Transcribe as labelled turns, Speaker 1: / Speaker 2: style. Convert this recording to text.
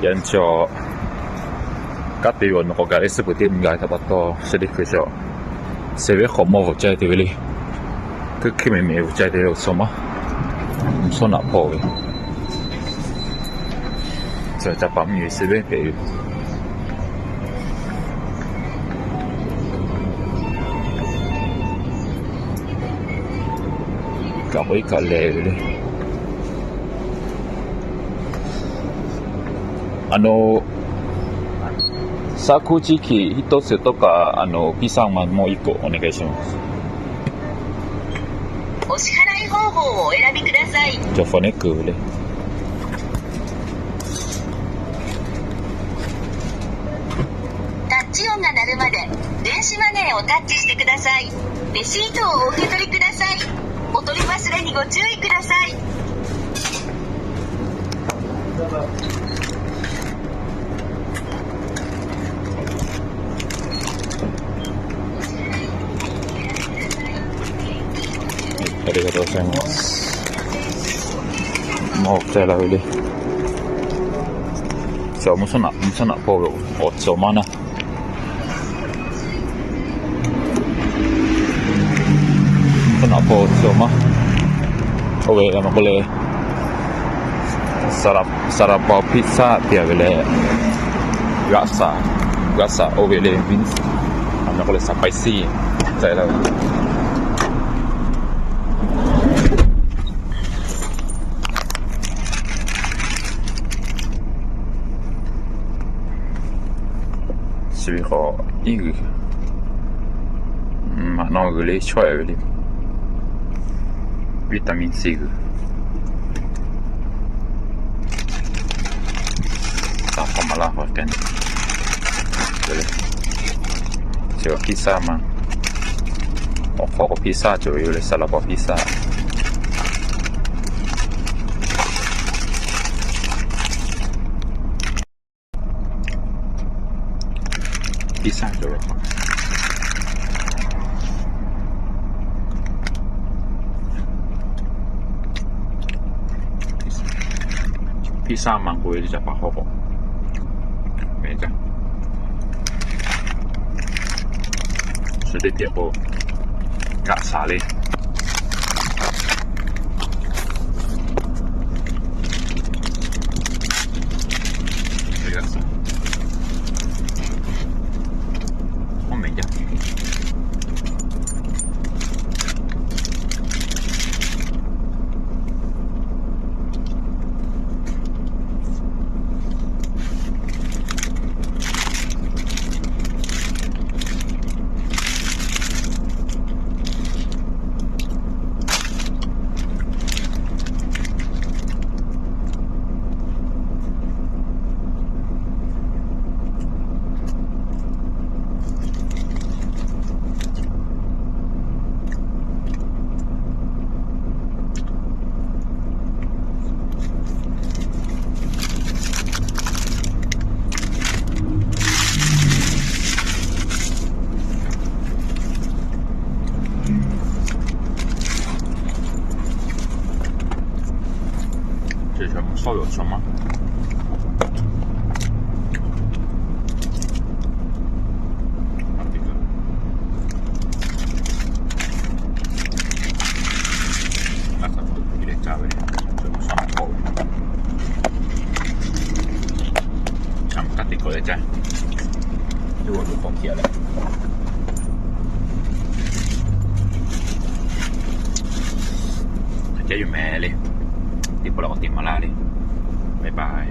Speaker 1: 연초 까띠 원 거가 SVD인가 잡았다 시리크죠. 세베 거모 자들이 그 키메메 자들이 소마 손 아파요. 저 잡밤이 세베 배 cả mấy cả lệ đi sakuchiki hitotsuとかピザマンもう1個お願いします。
Speaker 2: お支払い方法をお選びください。
Speaker 1: じゃあフォネックで
Speaker 2: タッチ音が鳴るまで電子マネーをタッチしてください。レシートをお受け取りください。お取り忘れにご注意ください。
Speaker 1: ありがとうございます。もう来了เลย就muso nak po ocho mana muso nak po ocho mah oke lama boleh sarap pizza dia boleh rasa oke boleh vince lama boleh spicy saya tahu Sviho igu no guli choy guli vitamin C gu apa malah kan boleh coba pizza mah kok pizza coba boleh salah pizza pizza coba pizza mangko ini siapa kok meja sudah tiap gak saleh这什么烧有什么？在，就我就放铁了。จะอยู่แม่เลยติดปลอกติดมาลาเลยบ๊ายบาย